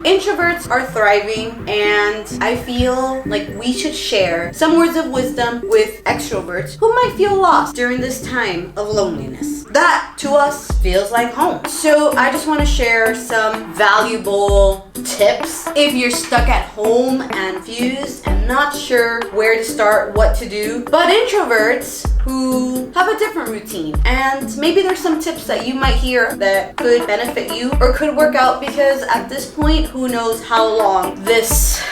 Introverts are thriving, and I feel like we should share some words of wisdom with extroverts who might feel lost during this time of loneliness. That to us feels like home. So I just want to share some valuable tips if you're stuck at home and confused and not sure where to start, what to do. But introverts who have a different routine, and maybe there's some tips that you might hear that could benefit you or could work out, because at this point, who knows how long this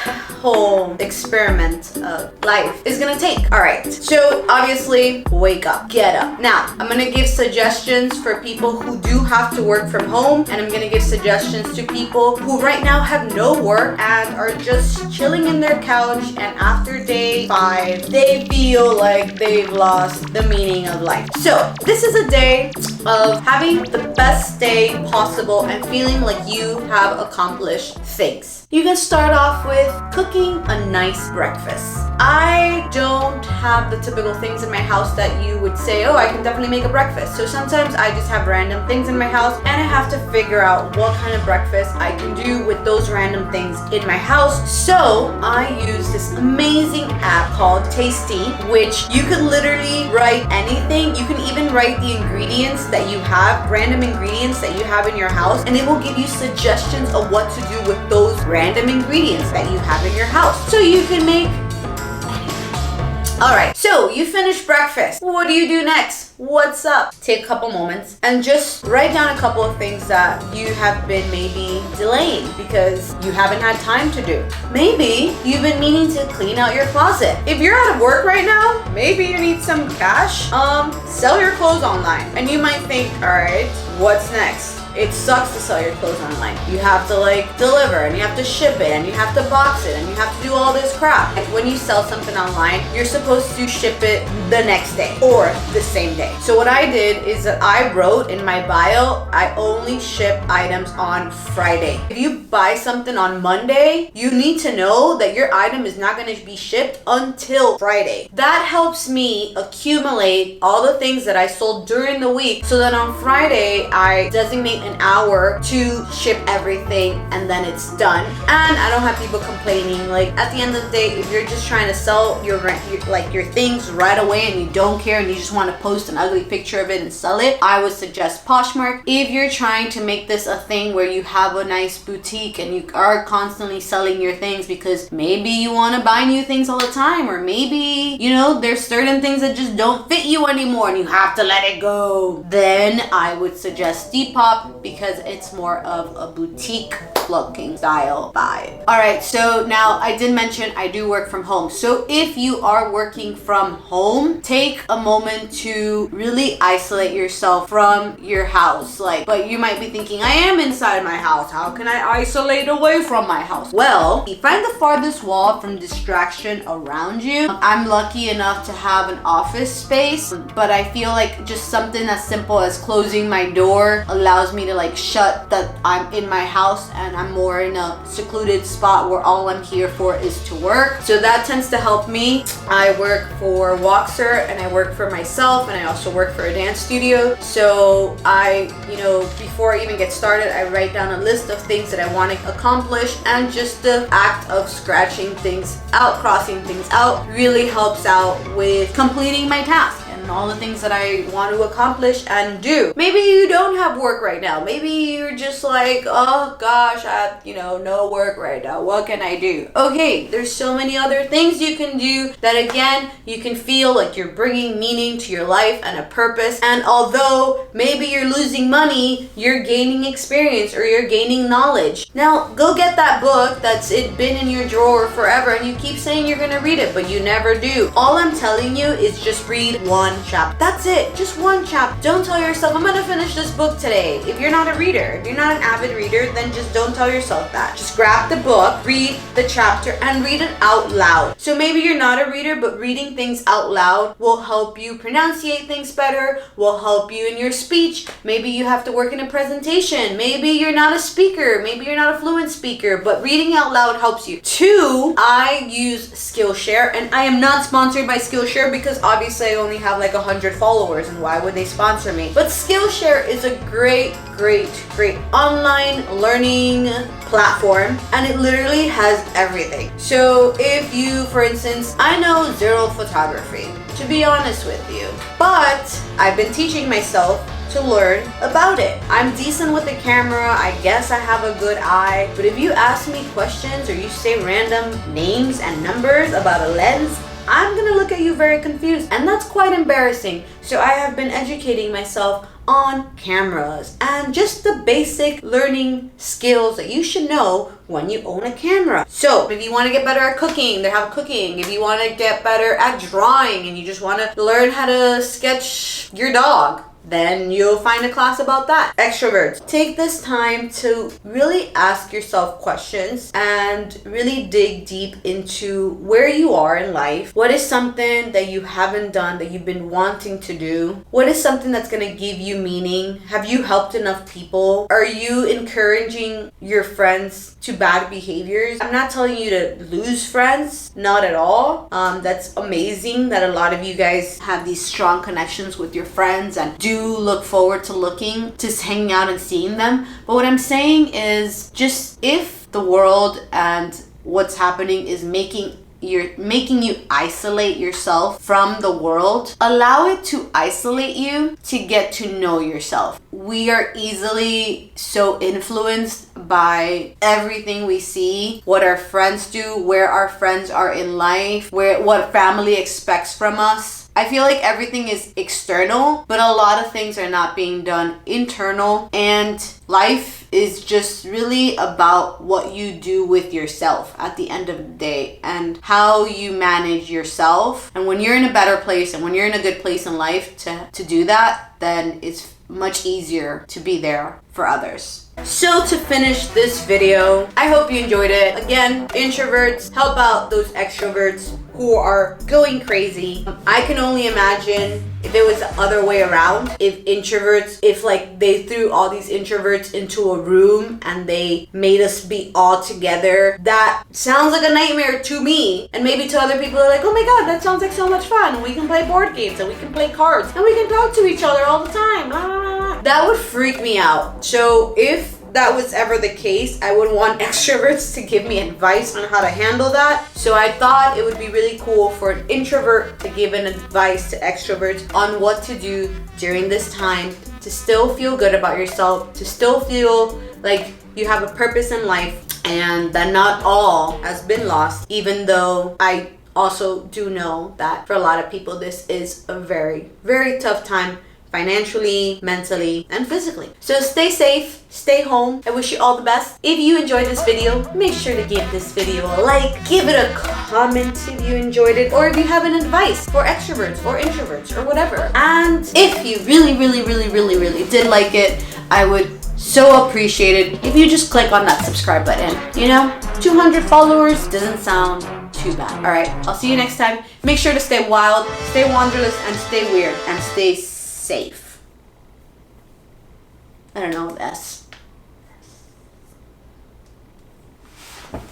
whole experiment of life is gonna take. All right, so obviously, wake up, get up. Now, I'm gonna give suggestions for people who do have to work from home, and I'm gonna give suggestions to people who right now have no work and are just chilling in their couch, and after day 5, they feel like they've lost the meaning of life. So this is a day of having the best day possible and feeling like you have accomplished things. You can start off with cooking a nice breakfast. I don't have the typical things in my house that you would say, oh, I can definitely make a breakfast. So sometimes I just have random things in my house, and I have to figure out what kind of breakfast I can do with those random things in my house. So I use this amazing app called Tasty, which you could literally write anything. You can even write the ingredients that you have, random ingredients that you have in your house, and it will give you suggestions of what to do with those random ingredients that you have in your house. So you can make. Alright, so you finish breakfast. What do you do next? What's up? Take a couple moments and just write down a couple of things that you have been maybe delaying because you haven't had time to do. Maybe you've been meaning to clean out your closet. If you're out of work right now, maybe you need some cash. Sell your clothes online. And you might think, alright, what's next? It sucks to sell your clothes online. You have to deliver, and you have to ship it, and you have to box it, and you have to do all this crap. Like when you sell something online, you're supposed to ship it the next day or the same day. So what I did is that I wrote in my bio, I only ship items on Friday. If you buy something on Monday, you need to know that your item is not going to be shipped until Friday. That helps me accumulate all the things that I sold during the week, so that on Friday, I designate an hour to ship everything, and then it's done. And I don't have people complaining. Like at the end of the day, if you're just trying to sell your things right away and you don't care and you just want to post an ugly picture of it and sell it, I would suggest Poshmark. If you're trying to make this a thing where you have a nice boutique and you are constantly selling your things because maybe you want to buy new things all the time, or maybe, you know, there's certain things that just don't fit you anymore and you have to let it go, then I would suggest Depop, because it's more of a boutique looking style vibe. All right, so now I did mention I do work from home. So if you are working from home, take a moment to really isolate yourself from your house. But you might be thinking, I am inside my house. How can I isolate away from my house? Well, find the farthest wall from distraction around you. I'm lucky enough to have an office space, but I feel like just something as simple as closing my door allows me to shut that I'm in my house and I'm more in a secluded spot where all I'm here for is to work. So that tends to help me. I work for Walkser and I work for myself, and I also work for a dance studio. So before I even get started, I write down a list of things that I want to accomplish, and just the act of scratching things out, crossing things out, really helps out with completing my task and all the things that I want to accomplish and do. Maybe you don't have work right now. Maybe you're just like, oh gosh, I have, no work right now. What can I do? Okay, there's so many other things you can do that, again, you can feel like you're bringing meaning to your life and a purpose. And although maybe you're losing money, you're gaining experience or you're gaining knowledge. Now, go get that book that's been in your drawer forever and you keep saying you're gonna read it, but you never do. All I'm telling you is just read one chapter. That's it, just one chapter. Don't tell yourself, I'm gonna finish this book today. If you're not a reader, if you're not an avid reader, then just don't tell yourself that. Just grab the book, read the chapter, and read it out loud. So maybe you're not a reader, but reading things out loud will help you pronunciate things better, will help you in your speech. Maybe you have to work in a presentation. Maybe you're not a speaker. Maybe you're not a fluent speaker, but reading out loud helps you. 2, I use Skillshare, and I am not sponsored by Skillshare because obviously I only have 100 followers, and why would they sponsor me? But Skillshare is a great online learning platform, and it literally has everything. So if you, for instance, I know zero photography, to be honest with you, but I've been teaching myself to learn about it. I'm decent with the camera, I guess I have a good eye, but if you ask me questions or you say random names and numbers about a lens, I'm gonna look at you very confused, and that's quite embarrassing. So I have been educating myself on cameras and just the basic learning skills that you should know when you own a camera. So if you want to get better at cooking, they have cooking. If you want to get better at drawing and you just want to learn how to sketch your dog, then you'll find a class about that. Extroverts, take this time to really ask yourself questions and really dig deep into where you are in life. What is something that you haven't done that you've been wanting to do? What is something that's going to give you meaning? Have you helped enough people? Are you encouraging your friends to bad behaviors? I'm not telling you to lose friends, not at all. That's amazing that a lot of you guys have these strong connections with your friends and do look forward to just hanging out and seeing them. But what I'm saying is, just if the world and what's happening is making you isolate yourself from the world, allow it to isolate you to get to know yourself. We are easily so influenced by everything we see, what our friends do, where our friends are in life, what family expects from us. I feel like everything is external, but a lot of things are not being done internal, and life is just really about what you do with yourself at the end of the day and how you manage yourself. And when you're in a better place and when you're in a good place in life to do that, then it's much easier to be there for others. So to finish this video, I hope you enjoyed it. Again, introverts, help out those extroverts who are going crazy. I can only imagine if it was the other way around. If like they threw all these introverts into a room and they made us be all together, that sounds like a nightmare to me. And maybe to other people are like, oh my god, that sounds like so much fun. We can play board games and we can play cards and we can talk to each other all the time. That would freak me out. So if that was ever the case, I would want extroverts to give me advice on how to handle that. So I thought it would be really cool for an introvert to give an advice to extroverts on what to do during this time to still feel good about yourself, to still feel like you have a purpose in life and that not all has been lost, even though I also do know that for a lot of people this is a very, very tough time financially, mentally, and physically. So stay safe, stay home. I wish you all the best. If you enjoyed this video, make sure to give this video a like, give it a comment if you enjoyed it, or if you have an advice for extroverts or introverts or whatever. And if you really did like it, I would so appreciate it if you just click on that subscribe button. You know, 200 followers doesn't sound too bad. All right, I'll see you next time. Make sure to stay wild, stay wanderlust, and stay weird, and stay safe. I don't know, S.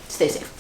Stay safe.